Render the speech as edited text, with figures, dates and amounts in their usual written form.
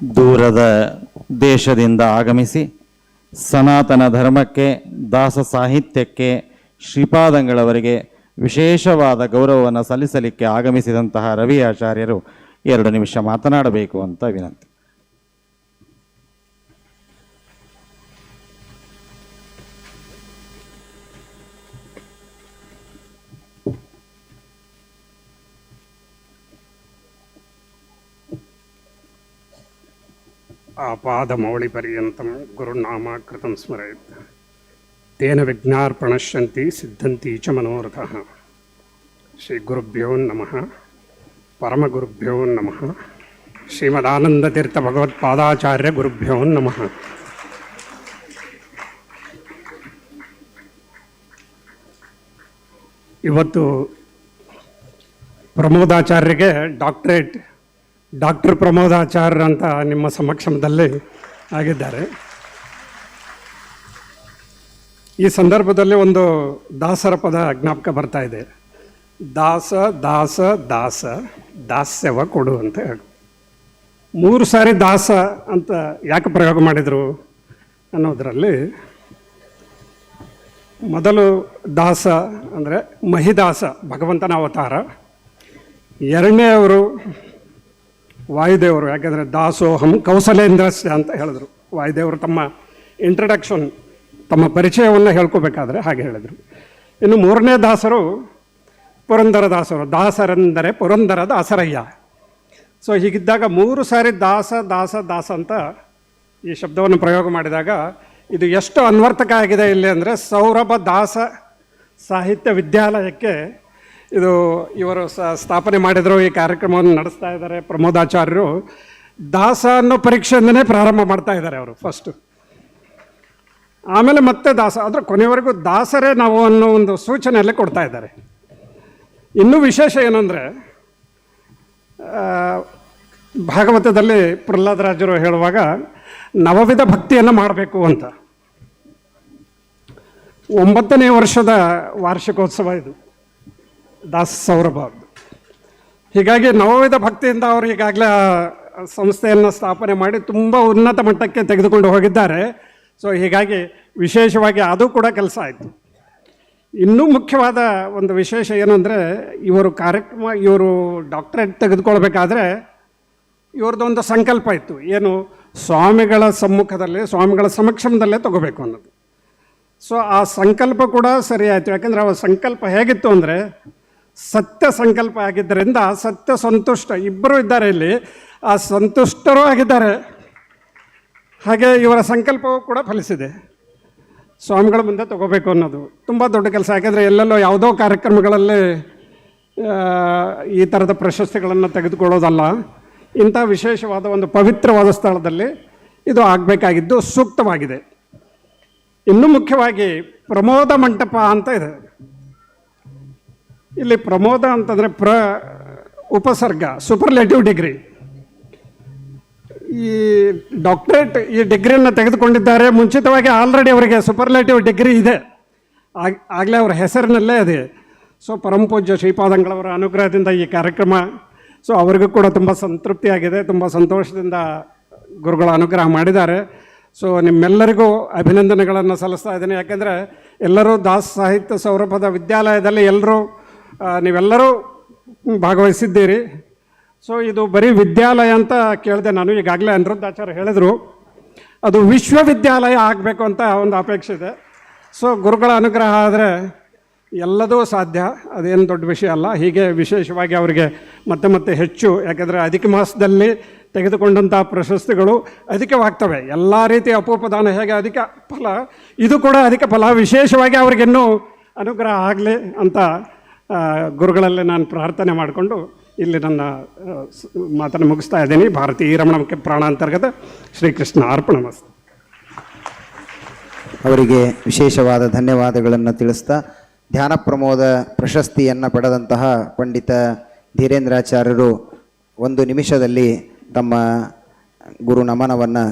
ದೂರದ ದೇಶದಿಂದ ಆಗಮಿಸಿ ಸನಾತನ ಧರ್ಮಕ್ಕೆ, ದಾಸ ಸಾಹಿತ್ಯಕ್ಕೆ, ಶ್ರೀಪಾದಂಗಳವರಿಗೆ ವಿಶೇಷವಾದ ಗೌರವವನ್ನು ಸಲ್ಲಿಸಲಿಕ್ಕೆ ಆಗಮಿಸಿದಂತಹ ರವಿ ಆಚಾರ್ಯರು 2 ನಿಮಿಷ ಮಾತನಾಡಬೇಕು ಅಂತ ವಿನಂತಿ. ಆಪಾದಮೌಳಿಪರ್ಯಂತಂ ಗುರುನಾಮಾಕೃತಂ ಸ್ಮರೇತ್ ತೇನ ವಿಘ್ನಾರ್ಪಣಶ್ಯಂತಿ ಸಿದ್ಧಂತಿ ಚ ಮನೋರಥಃ. ಶ್ರೀ ಗುರುಭ್ಯೋ ನಮಃ. ಪರಮಗುರುಭ್ಯೋ ನಮಃ. ಶ್ರೀಮದಾನಂದತೀರ್ಥ ಭಗವತ್ಪಾದಾಚಾರ್ಯ ಗುರುಭ್ಯೋ ನಮಃ. ಇವತ್ತು ಪ್ರಮೋದಾಚಾರ್ಯರಿಗೆ ಡಾಕ್ಟರ್ ಪ್ರಮೋದಾಚಾರ್ಯ ಅಂತ ನಿಮ್ಮ ಸಮಕ್ಷಮದಲ್ಲಿ ಆಗಿದ್ದಾರೆ. ಈ ಸಂದರ್ಭದಲ್ಲಿ ಒಂದು ದಾಸರ ಪದ ಜ್ಞಾಪಕ ಬರ್ತಾ ಇದೆ. ದಾಸ ದಾಸ ದಾಸ ದಾಸ್ಯವ ಕೊಡು ಅಂತ ಹೇಳಿ 3 ಸಾರಿ ದಾಸ ಅಂತ ಯಾಕೆ ಪ್ರಯೋಗ ಮಾಡಿದರು ಅನ್ನೋದರಲ್ಲಿ, ಮೊದಲು ದಾಸ ಅಂದರೆ ಮಹಿದಾಸ, ಭಗವಂತನ ಅವತಾರ. ಎರಡನೇವರು ವಾಯುದೇವರು, ಯಾಕೆಂದರೆ ದಾಸೋಹಂ ಕೌಸಲೇಂದ್ರಸ್ಯ ಅಂತ ಹೇಳಿದ್ರು. ವಾಯುದೇವರು ತಮ್ಮ ಇಂಟ್ರಡಕ್ಷನ್, ತಮ್ಮ ಪರಿಚಯವನ್ನು ಹೇಳ್ಕೋಬೇಕಾದ್ರೆ ಹಾಗೆ ಹೇಳಿದರು. ಇನ್ನು 3ನೇ ದಾಸರು ಪುರಂದರದಾಸರು. ದಾಸರೆಂದರೆ ಪುರಂದರ ದಾಸರಯ್ಯ. ಸೊ ಹೀಗಿದ್ದಾಗ 3 ಸಾರಿ ದಾಸ ದಾಸ ದಾಸ ಅಂತ ಈ ಶಬ್ದವನ್ನು ಪ್ರಯೋಗ ಮಾಡಿದಾಗ ಇದು ಎಷ್ಟು ಅನ್ವರ್ಥಕ ಆಗಿದೆ ಇಲ್ಲಿ ಅಂದರೆ, ಸೌರಭ ದಾಸ ಸಾಹಿತ್ಯ ವಿದ್ಯಾಲಯಕ್ಕೆ ಇದು ಇವರು ಸ್ಥಾಪನೆ ಮಾಡಿದರು. ಈ ಕಾರ್ಯಕ್ರಮವನ್ನು ನಡೆಸ್ತಾ ಇದ್ದಾರೆ ಪ್ರಮೋದಾಚಾರ್ಯರು. ದಾಸ ಅನ್ನೋ ಪರೀಕ್ಷೆಯಿಂದನೇ ಪ್ರಾರಂಭ ಮಾಡ್ತಾ ಇದ್ದಾರೆ ಅವರು ಫಸ್ಟು. ಆಮೇಲೆ ಮತ್ತೆ ದಾಸ, ಆದರೆ ಕೊನೆಯವರೆಗೂ ದಾಸರೇ ನಾವು ಅನ್ನೋ ಒಂದು ಸೂಚನೆಯಲ್ಲಿ ಕೊಡ್ತಾ ಇದ್ದಾರೆ. ಇನ್ನೂ ವಿಶೇಷ ಏನಂದರೆ, ಭಾಗವತದಲ್ಲಿ ಪ್ರಹ್ಲಾದರಾಜರು ಹೇಳುವಾಗ ನವವಿಧ ಭಕ್ತಿಯನ್ನು ಮಾಡಬೇಕು ಅಂತ. 9ನೇ ವರ್ಷದ ವಾರ್ಷಿಕೋತ್ಸವ ಇದು ದಾಸ ಸೌರಭ. ಹೀಗಾಗಿ ನವವಿಧ ಭಕ್ತಿಯಿಂದ ಅವರು ಈಗಾಗಲೇ ಸಂಸ್ಥೆಯನ್ನು ಸ್ಥಾಪನೆ ಮಾಡಿ ತುಂಬ ಉನ್ನತ ಮಟ್ಟಕ್ಕೆ ತೆಗೆದುಕೊಂಡು ಹೋಗಿದ್ದಾರೆ. ಸೊ ಹೀಗಾಗಿ ವಿಶೇಷವಾಗಿ ಅದು ಕೂಡ ಕೆಲಸ ಆಯಿತು. ಇನ್ನೂ ಮುಖ್ಯವಾದ ಒಂದು ವಿಶೇಷ ಏನು ಅಂದರೆ, ಇವರು ಡಾಕ್ಟರೇಟ್ ತೆಗೆದುಕೊಳ್ಬೇಕಾದ್ರೆ ಇವ್ರದ್ದೊಂದು ಸಂಕಲ್ಪ ಇತ್ತು. ಏನು, ಸ್ವಾಮಿಗಳ ಸಮ್ಮುಖದಲ್ಲಿ, ಸ್ವಾಮಿಗಳ ಸಮಕ್ಷಮದಲ್ಲೇ ತಗೋಬೇಕು ಅನ್ನೋದು. ಸೊ ಆ ಸಂಕಲ್ಪ ಕೂಡ ಸರಿ ಆಯಿತು. ಯಾಕೆಂದರೆ ಆ ಸಂಕಲ್ಪ ಹೇಗಿತ್ತು ಅಂದರೆ, ಸತ್ಯ ಸಂಕಲ್ಪ ಆಗಿದ್ದರಿಂದ ಸತ್ಯ ಸಂತುಷ್ಟ ಇಬ್ಬರೂ ಇದ್ದಾರೆ ಇಲ್ಲಿ, ಆ ಸಂತುಷ್ಟರೂ ಆಗಿದ್ದಾರೆ. ಹಾಗೆ ಇವರ ಸಂಕಲ್ಪವೂ ಕೂಡ ಫಲಿಸಿದೆ. ಸ್ವಾಮಿಗಳ ಮುಂದೆ ತಗೋಬೇಕು ಅನ್ನೋದು ತುಂಬ ದೊಡ್ಡ ಕೆಲಸ. ಯಾಕೆಂದರೆ ಎಲ್ಲೆಲ್ಲೋ ಯಾವುದೋ ಕಾರ್ಯಕ್ರಮಗಳಲ್ಲಿ ಈ ಥರದ ಪ್ರಶಸ್ತಿಗಳನ್ನು ತೆಗೆದುಕೊಳ್ಳೋದಲ್ಲ, ಇಂಥ ವಿಶೇಷವಾದ ಒಂದು ಪವಿತ್ರವಾದ ಸ್ಥಳದಲ್ಲಿ ಇದು ಆಗಬೇಕಾಗಿದ್ದು ಸೂಕ್ತವಾಗಿದೆ. ಇನ್ನೂ ಮುಖ್ಯವಾಗಿ ಪ್ರಮೋದ ಮಂಟಪ ಅಂತ ಇದೆ. ಇಲ್ಲಿ ಪ್ರಮೋದ ಅಂತಂದರೆ ಉಪಸರ್ಗ, ಸೂಪರ್ಲೇಟಿವ್ ಡಿಗ್ರಿ. ಈ ಡಾಕ್ಟರೇಟ್ ಈ ಡಿಗ್ರಿಯನ್ನು ತೆಗೆದುಕೊಂಡಿದ್ದಾರೆ. ಮುಂಚಿತವಾಗಿ ಆಲ್ರೆಡಿ ಅವರಿಗೆ ಸೂಪರ್ಲೇಟಿವ್ ಡಿಗ್ರಿ ಇದೆ, ಆಗಲೇ ಅವರ ಹೆಸರಿನಲ್ಲೇ ಇದೆ. ಸೊ ಪರಮಪೂಜ್ಯ ಶ್ರೀಪಾದಂಗಳವರ ಅನುಗ್ರಹದಿಂದ ಈ ಕಾರ್ಯಕ್ರಮ, ಸೊ ಅವರಿಗೂ ಕೂಡ ತುಂಬ ಸಂತೃಪ್ತಿಯಾಗಿದೆ, ತುಂಬ ಸಂತೋಷದಿಂದ ಗುರುಗಳ ಅನುಗ್ರಹ ಮಾಡಿದ್ದಾರೆ. ಸೊ ನಿಮ್ಮೆಲ್ಲರಿಗೂ ಅಭಿನಂದನೆಗಳನ್ನು ಸಲ್ಲಿಸ್ತಾ ಇದ್ದೀನಿ. ಯಾಕೆಂದರೆ ಎಲ್ಲರೂ ದಾಸ ಸಾಹಿತ್ಯ ಸೌರಭದ ವಿದ್ಯಾಲಯದಲ್ಲಿ ನೀವೆಲ್ಲರೂ ಭಾಗವಹಿಸಿದ್ದೀರಿ. ಸೊ ಇದು ಬರೀ ವಿದ್ಯಾಲಯ ಅಂತ ಕೇಳಿದೆ ನಾನು. ಈಗಾಗಲೇ ಅನಿರುದ್ಧಾಚಾರ್ಯ ಹೇಳಿದರು, ಅದು ವಿಶ್ವವಿದ್ಯಾಲಯ ಆಗಬೇಕು ಅಂತ ಒಂದು ಅಪೇಕ್ಷೆ ಇದೆ. ಸೊ ಗುರುಗಳ ಅನುಗ್ರಹ ಆದರೆ ಎಲ್ಲದೂ ಸಾಧ್ಯ, ಅದೇನು ದೊಡ್ಡ ವಿಷಯ ಅಲ್ಲ. ಹೀಗೆ ವಿಶೇಷವಾಗಿ ಅವರಿಗೆ ಮತ್ತೆ ಹೆಚ್ಚು, ಯಾಕೆಂದರೆ ಅಧಿಕ ಮಾಸದಲ್ಲಿ ತೆಗೆದುಕೊಂಡಂಥ ಪ್ರಶಸ್ತಿಗಳು ಅಧಿಕವಾಗ್ತವೆ. ಎಲ್ಲ ರೀತಿಯ ಅಪೋಪದಾನ ಹೇಗೆ ಅಧಿಕ ಫಲ, ಇದು ಕೂಡ ಅಧಿಕ ಫಲ. ವಿಶೇಷವಾಗಿ ಅವ್ರಿಗಿನ್ನೂ ಅನುಗ್ರಹ ಆಗಲಿ ಅಂತ ಗುರುಗಳಲ್ಲಿ ನಾನು ಪ್ರಾರ್ಥನೆ ಮಾಡಿಕೊಂಡು ಇಲ್ಲಿ ನನ್ನ ಮಾತನ್ನು ಮುಗಿಸ್ತಾ ಇದ್ದೀನಿ. ಭಾರತೀಯ ರಮಣಕ್ಕೆ ಪ್ರಾಣಾಂತರ್ಗತ ಶ್ರೀಕೃಷ್ಣ ಅರ್ಪಣಮಸ್ತು. ಅವರಿಗೆ ವಿಶೇಷವಾದ ಧನ್ಯವಾದಗಳನ್ನು ತಿಳಿಸ್ತಾ, ಧ್ಯಾನ ಪ್ರಮೋದ ಪ್ರಶಸ್ತಿಯನ್ನು ಪಡೆದಂತಹ ಪಂಡಿತ ಧೀರೇಂದ್ರಾಚಾರ್ಯರು 1 ನಿಮಿಷದಲ್ಲಿ ತಮ್ಮ ಗುರು ನಮನವನ್ನು